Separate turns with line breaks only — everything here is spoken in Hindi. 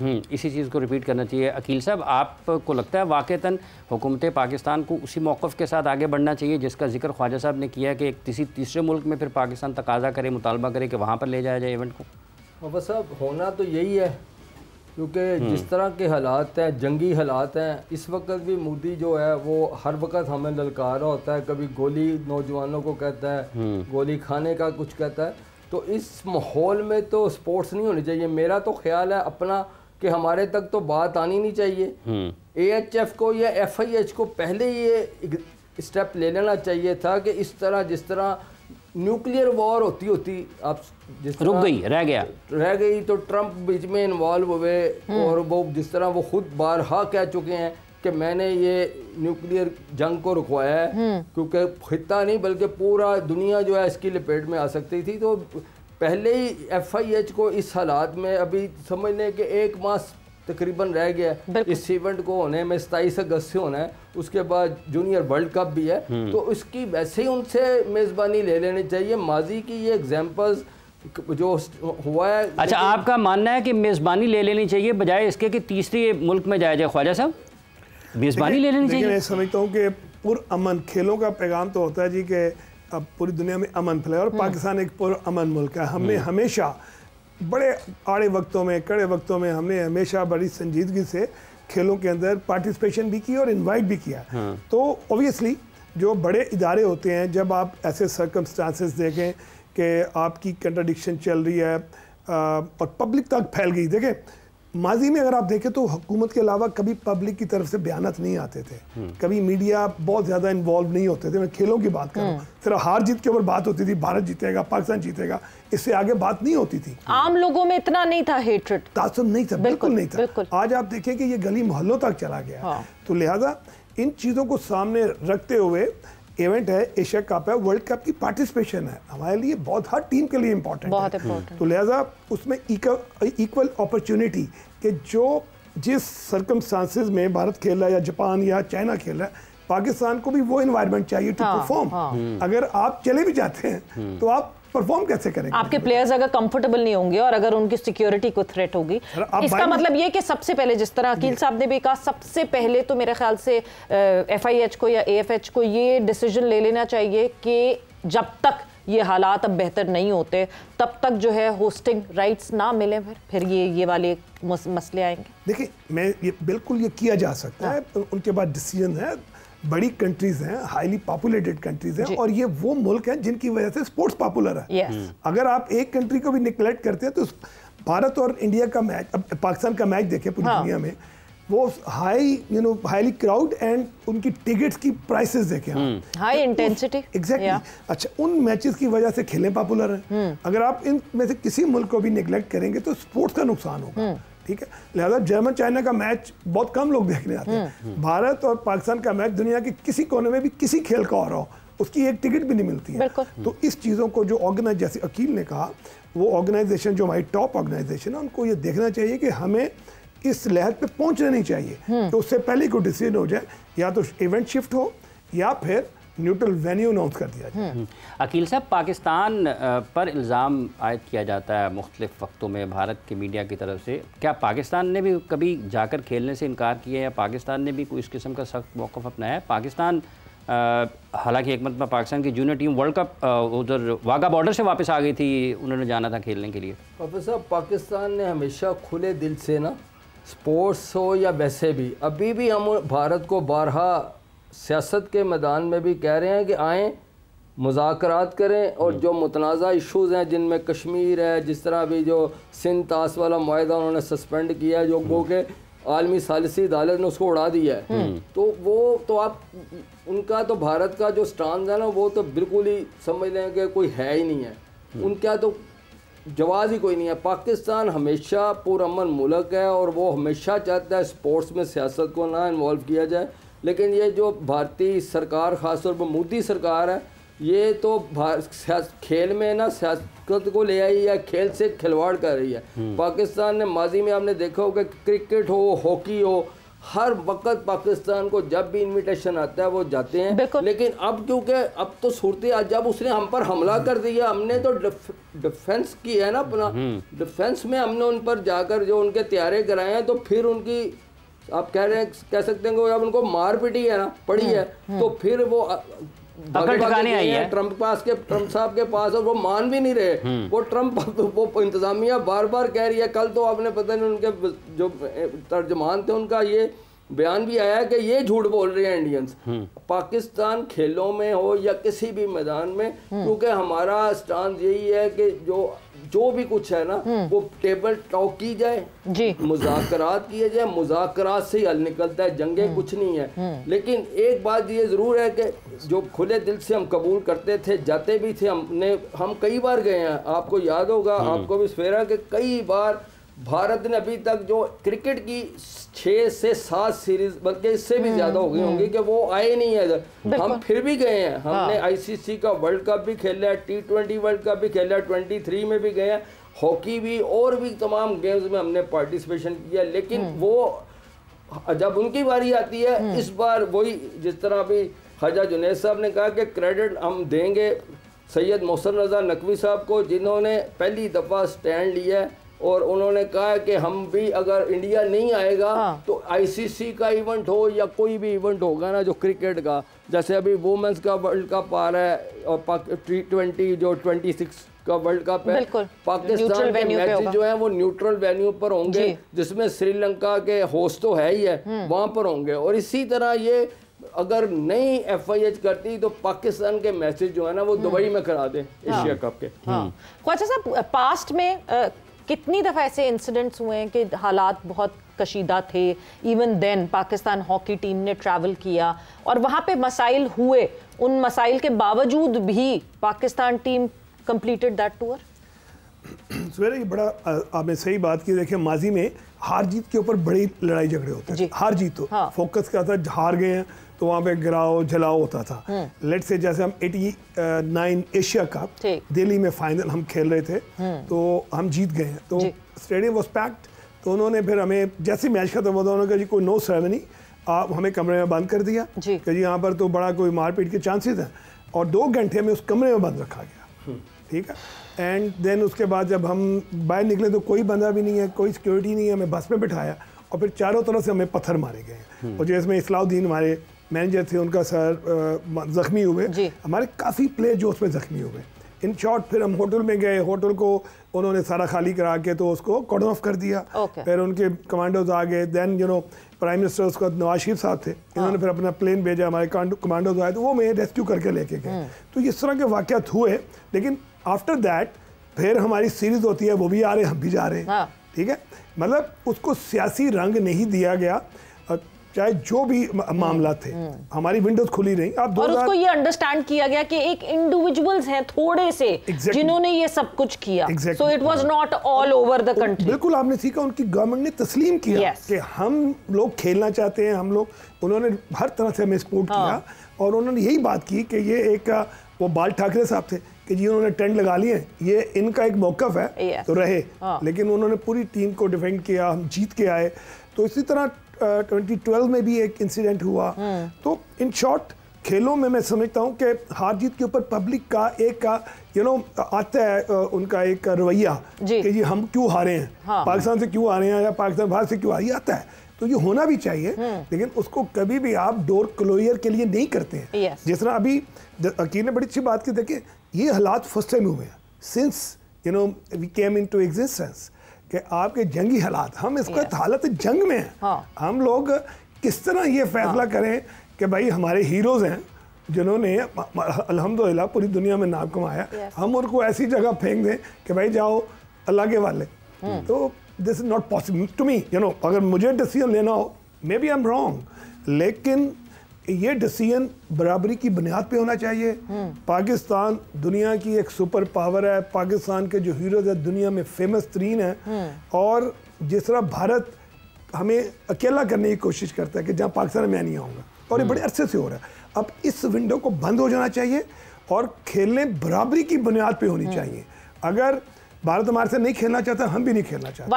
इसी चीज़ को रिपीट करना चाहिए। अकील साहब, आपको लगता है वाक़तन हुकूमत पाकिस्तान को उसी मौक़िफ़ के साथ आगे बढ़ना चाहिए जिसका जिक्र ख्वाजा साहब ने किया है कि किसी तीसरे मुल्क में फिर पाकिस्तान तकाजा करे, मुतालबा करे कि वहाँ पर ले जाया जाए इवेंट को?
ख्वाजा साहब, होना तो यही है, क्योंकि जिस तरह के हालात हैं, जंगी हालात हैं, इस वक्त भी मोदी जो है वो हर वक्त हमें ललकार रहा होता है। कभी गोली नौजवानों को कहता है, गोली खाने का कुछ कहता है। तो इस माहौल में तो स्पोर्ट्स नहीं होनी चाहिए। मेरा तो ख्याल है अपना कि हमारे तक तो बात आनी नहीं चाहिए। AHF को या FIH को पहले ये स्टेप ले लेना चाहिए था कि इस तरह जिस तरह न्यूक्लियर वॉर होती आप जिस
रुक गई, रह गई तो ट्रंप बीच में इन्वॉल्व हुए और वो जिस तरह वो खुद बारहा कह चुके हैं कि मैंने ये न्यूक्लियर जंग को रुकवाया है, क्योंकि खित्ता नहीं बल्कि पूरा दुनिया जो है इसकी लपेट में आ सकती थी। तो पहले ही FIH को इस हालात में अभी समझ लें कि 1 मास तकरीबन रह गया इस इवेंट को होने में, 27 अगस्त से होना है, उसके बाद जूनियर वर्ल्ड कप भी है। तो उसकी वैसे ही उनसे मेज़बानी ले लेनी चाहिए। माजी की ये एग्जांपल्स जो हुआ है। अच्छा, आपका मानना है कि मेज़बानी ले लेनी चाहिए बजाय इसके कि तीसरे मुल्क में जाया जाए? ख्वाजा साहब, मेज़बानी ले लेनी चाहिए?
मैं समझता हूँ कि पुरअमन खेलों का पैगाम तो होता है जी कि अब पूरी दुनिया में अमन फैले, और पाकिस्तान एक पुरअमन मुल्क है। हमने हमेशा बड़े आड़े वक्तों में, कड़े वक्तों में हमने हमेशा बड़ी संजीदगी से खेलों के अंदर पार्टिसिपेशन भी की और इनवाइट भी किया। तो ऑब्वियसली जो बड़े इदारे होते हैं, जब आप ऐसे सर्कमस्टांसेस देखें कि आपकी कंट्राडिक्शन चल रही है और पब्लिक तक फैल गई। देखें, माजी में अगर आप देखें तो हुकूमत के अलावा कभी पब्लिक की तरफ से बयानात नहीं आते थे, कभी मीडिया बहुत ज़्यादा इन्वॉल्व नहीं होते थे। मैं खेलों की बात करूँ, सिर्फ हार जीत के ऊपर बात होती थी, भारत जीतेगा, पाकिस्तान जीतेगा, इससे आगे बात नहीं होती थी।
आम लोगों में इतना नहीं था हेट्रेड,
तासुब नहीं था, बिल्कुल नहीं था। आज आप देखें कि ये गली मोहल्लों तक चला गया। तो लिहाजा इन चीज़ों को सामने रखते हुए इवेंट है, एशिया कप है, वर्ल्ड कप की पार्टिसिपेशन है, हमारे लिए बहुत, हर टीम के लिए इम्पोर्टेंट है। तो लिहाजा उसमें इक्वल अपॉर्चुनिटी कि जो जिस सर्कमस्टांसेस में भारत खेल रहा है या जापान या चाइना खेल रहा है, पाकिस्तान को भी वो एनवायरनमेंट चाहिए टू परफॉर्म। अगर आप चले भी जाते हैं तो आप परफॉर्म कैसे करेंगे? आपके
प्लेयर्स अगर कंफर्टेबल नहीं होंगे और अगर उनकी सिक्योरिटी को थ्रेट होगी, इसका मतलब ये कि सबसे पहले, जिस तरह अकील साहब ने भी कहा, सबसे पहले तो मेरे ख्याल से FIH को या AFH को ये डिसीजन ले लेना चाहिए कि जब तक ये हालात अब बेहतर नहीं होते तब तक जो है होस्टिंग राइट्स ना मिले, फिर ये वाले मसले आएंगे।
देखिए, मैं ये बिल्कुल ये किया जा सकता है, उनके बाद डिसीजन है। बड़ी कंट्रीज हैं, हाईली पॉपुलेटेड कंट्रीज हैं, और ये वो मुल्क हैं जिनकी वजह से स्पोर्ट्स पॉपुलर है। अगर आप एक कंट्री को भी निगलेक्ट करते हैं तो भारत और इंडिया का मैच, अब पाकिस्तान का मैच देखें पूरी दुनिया में, वो हाईली क्राउड एंड उनकी टिकट्स की प्राइसेस देखें,
हाई इंटेंसिटी।
एग्जैक्टली। अच्छा, उन मैचेस की वजह से खेलें पॉपुलर हैं। अगर आप इन में से किसी मुल्क को भी निगलेक्ट करेंगे तो स्पोर्ट्स का नुकसान होगा। ठीक है, लिहाजा जर्मन चाइना का मैच बहुत कम लोग देखने आते हैं। भारत और पाकिस्तान का मैच दुनिया के किसी कोने में भी किसी खेल का हो रहा हो, उसकी एक टिकट भी नहीं मिलती है। तो इस चीज़ों को जो ऑर्गेनाइज, जैसे अकील ने कहा, वो ऑर्गेनाइजेशन जो हमारी टॉप ऑर्गेनाइजेशन है, उनको ये देखना चाहिए कि हमें इस लहर पे पहुंचना नहीं चाहिए कि उससे पहले कोई डिसीजन हो जाए, या तो इवेंट शिफ्ट हो या फिर न्यूट्रल वेन्यू अनाउंस कर दिया जाए।
अकील साहब, पाकिस्तान पर इल्ज़ाम आयद किया जाता है मुख्तलिफ वक्तों में भारत के मीडिया की तरफ से। क्या पाकिस्तान ने भी कभी जाकर खेलने से इनकार किया या पाकिस्तान ने भी कोई इस किस्म का सख्त मौक़िफ़ अपनाया है? पाकिस्तान हालांकि एक मरतबा पाकिस्तान की जूनियर टीम वर्ल्ड कप उधर वाघा बॉर्डर से वापस आ गई थी, उन्होंने जाना था खेलने के लिए।
प्रोफेसर, पाकिस्तान ने हमेशा खुले दिल से ना, स्पोर्ट्स हो या वैसे भी, अभी भी हम भारत को बारहा सियासत के मैदान में भी कह रहे हैं कि आएँ, मुज़ाकरात करें, और जो मुतनाज़ा इशूज़ हैं जिनमें कश्मीर है, जिस तरह अभी जो सिंध तास वाला मुआहदा उन्होंने सस्पेंड किया है, जो गो के आलमी सालिसी अदालत ने उसको उड़ा दिया है, तो वो तो आप उनका तो भारत का जो स्टांस है ना, वो तो बिल्कुल ही समझ लें कि कोई है ही नहीं है, उनका तो जवाब ही कोई नहीं है। पाकिस्तान हमेशा पुरअमन मुल्क है और वो हमेशा चाहता है स्पोर्ट्स में सियासत को ना इन्वॉल्व किया जाए, लेकिन ये जो भारतीय सरकार, ख़ासतौर पर मोदी सरकार है, ये तो खेल में ना सियासत को ले आई है, खेल से खिलवाड़ कर रही है। पाकिस्तान ने माजी में आपने देखा हो कि क्रिकेट हो, हॉकी हो,
हर वक्त पाकिस्तान को जब भी इनविटेशन आता है वो जाते हैं, लेकिन अब क्योंकि अब तो सूरत जब उसने हम पर हमला कर दिया, हमने तो डिफेंस की है ना अपना, डिफेंस में हमने उन पर जाकर जो उनके तैयारे कराए हैं, तो फिर उनकी आप कह सकते हैं कि जब उनको मार पिटी है ना पड़ी है, तो फिर वो ट्रंप साहब के पास, और वो मान भी नहीं रहे। वो ट्रंप वो इंतजामिया बार बार कह रही है, कल तो आपने पता नहीं उनके जो तर्जमान थे उनका ये बयान भी आया कि ये झूठ बोल रहे हैं इंडियंस। पाकिस्तान खेलों में हो या किसी भी मैदान में, क्योंकि हमारा स्टांस यही है कि जो भी कुछ है ना वो टेबल टॉक की जाए, मुज़ाकरात किए जाए, मुज़ाकरात से ही हल निकलता है, जंगे कुछ नहीं है। लेकिन एक बात ये ज़रूर है कि जो खुले दिल से हम कबूल करते थे, जाते भी थे, हम कई बार गए हैं, आपको याद होगा, आपको भी सवेरा के कई बार भारत ने अभी तक जो क्रिकेट की 6 से 7 सीरीज बल्कि इससे भी ज़्यादा हो गई होंगी कि वो आए नहीं है इधर, हम फिर भी गए हैं। हमने आईसीसी का वर्ल्ड कप भी खेला है, T20 वर्ल्ड कप भी खेला है, 23 में भी गए हैं, हॉकी भी और भी तमाम गेम्स में हमने पार्टिसिपेशन किया। लेकिन वो जब उनकी बारी आती है, इस बार वही जिस तरह अभी ख्वाजा जुनैद साहब ने कहा कि क्रेडिट हम देंगे सैयद मोहसिन रज़ा नकवी साहब को, जिन्होंने पहली दफ़ा स्टैंड लिया है और उन्होंने कहा कि हम भी अगर इंडिया नहीं आएगा तो आईसीसी का इवेंट हो या कोई भी इवेंट होगा ना जो क्रिकेट का, जैसे अभी वुमेन्स का वर्ल्ड कप आ रहा है और T20 जो 26 का वर्ल्ड कप है, पाकिस्तान के मैचेस जो हैं वो न्यूट्रल वेन्यू पर होंगे, जिसमें श्रीलंका के होस्ट तो है ही है, वहाँ पर होंगे। और इसी तरह ये अगर नहीं FIH करती तो पाकिस्तान के मैचेस जो है ना वो दुबई में करा दे एशिया कप के।
ख्वाजा साहब, पास्ट में कितनी दफ़ा ऐसे इंसिडेंट्स हुए हैं कि हालात बहुत कशीदा थे, even then Pakistan hockey team ने ट्रैवल किया और वहाँ पे मसाइल हुए, उन मसाइल के बावजूद भी Pakistan team completed that tour?
सवेरे बड़ा आपने सही बात की। देखिए माजी में हार जीत के ऊपर बड़ी लड़ाई झगड़े होते हैं, हार जीत तो फोकस क्या था, हार गए हैं तो वहाँ पे गिराओ जलाओ होता था। लेट से जैसे हम 89 एशिया कप दिल्ली में फाइनल हम खेल रहे थे, तो हम जीत गए हैं, तो स्टेडियम वाज पैक्ड, तो उन्होंने फिर हमें जैसे मैच खत्म हुआ उन्होंने कहा जी कोई नो सेरेमनी, आप हमें कमरे में बंद कर दिया कि जी यहाँ पर तो बड़ा कोई मारपीट के चांसेस हैं, और 2 घंटे में उस कमरे में बंद रखा गया। ठीक है, एंड देन उसके बाद जब हम बाहर निकले तो कोई बंदा भी नहीं है, कोई सिक्योरिटी नहीं है, हमें बस में बिठाया और फिर चारों तरफ से हमें पत्थर मारे गए। और जिसमें इस्लाउद्दीन हमारे मैनेजर थे, उनका सर ज़ख्मी हुए, हमारे काफ़ी प्लेयर जो उसमें ज़ख्मी हुए। इन शॉर्ट फिर हम होटल में गए, होटल को उन्होंने सारा खाली करा के तो उसको कॉर्डन ऑफ कर दिया। फिर उनके कमांडोज आ गए, देन प्राइम मिनिस्टर उसका नवाज शरीफ साहब थे, इन्होंने फिर अपना प्लेन भेजा, हमारे कमांडोज आए तो वो मैं रेस्क्यू करके लेके गए। तो इस तरह के वाक़यात हुए, लेकिन आफ्टर दैट फिर हमारी सीरीज होती है, वो भी आ रहे हम भी जा रहे हैं। ठीक है, मतलब उसको सियासी रंग नहीं दिया गया, चाहे जो भी मामला थे, हमारी विंडोज खुली रही। अब
और उसको ये अंडरस्टैंड किया गया कि एक इंडिविजुअल्स हैं थोड़े से जिन्होंने ये सब कुछ किया, so it was not all over the country.
बिल्कुल आपने सीखा, उनकी गवर्नमेंट ने तस्लीम किया कि हम लोग खेलना चाहते हैं, हम लोग, उन्होंने हर तरह से हमें सपोर्ट किया। और उन्होंने यही बात की कि ये एक वो बाल ठाकरे साहब थे कि जी उन्होंने टेंट लगा लिए, ये इनका एक मौकफ है तो रहे, लेकिन उन्होंने पूरी टीम को डिफेंड किया, हम जीत के आए। तो इसी तरह 2012 में भी एक इंसिडेंट हुआ। तो इन शॉर्ट खेलों में मैं समझता हूँ कि हार जीत के ऊपर पब्लिक का एक आता है उनका एक रवैया कि जी हम क्यों हारे हैं, पाकिस्तान से क्यों हारे हैं या पाकिस्तान बाहर से क्यों हारे, आता है। तो ये होना भी चाहिए, लेकिन उसको कभी भी आप डोर क्लोजर के लिए नहीं करते हैं। जिस तरह अभी अकील ने बड़ी अच्छी बात की, देखिए ये हालात फर्स्ट टाइम हुए हैं since we came into existence कि आपके जंगी हालात, हम इसका हालत जंग में हैं। हम लोग किस तरह ये फैसला करें कि भाई हमारे हीरोज़ हैं जिन्होंने अल्हम्दुलिल्लाह पूरी दुनिया में नाम कमाया, हम उनको ऐसी जगह फेंक दें कि भाई जाओ अल्लाह के वाले। तो this is not possible to me. अगर मुझे डिसीजन लेना हो, maybe I am wrong, लेकिन ये डिसीजन बराबरी की बुनियाद पे होना चाहिए। पाकिस्तान दुनिया की एक सुपर पावर है, पाकिस्तान के जो हीरोज है दुनिया में फेमस तरीन है, और जिस तरह भारत हमें अकेला करने की कोशिश करता है कि जहाँ पाकिस्तान में नहीं आऊँगा, और ये बड़े अरसे से हो रहा है। अब इस विंडो को बंद हो जाना चाहिए और खेलने बराबरी की बुनियाद पे होनी चाहिए। अगर भारत हमारे से नहीं खेलना चाहता, हम भी नहीं खेलना चाहते।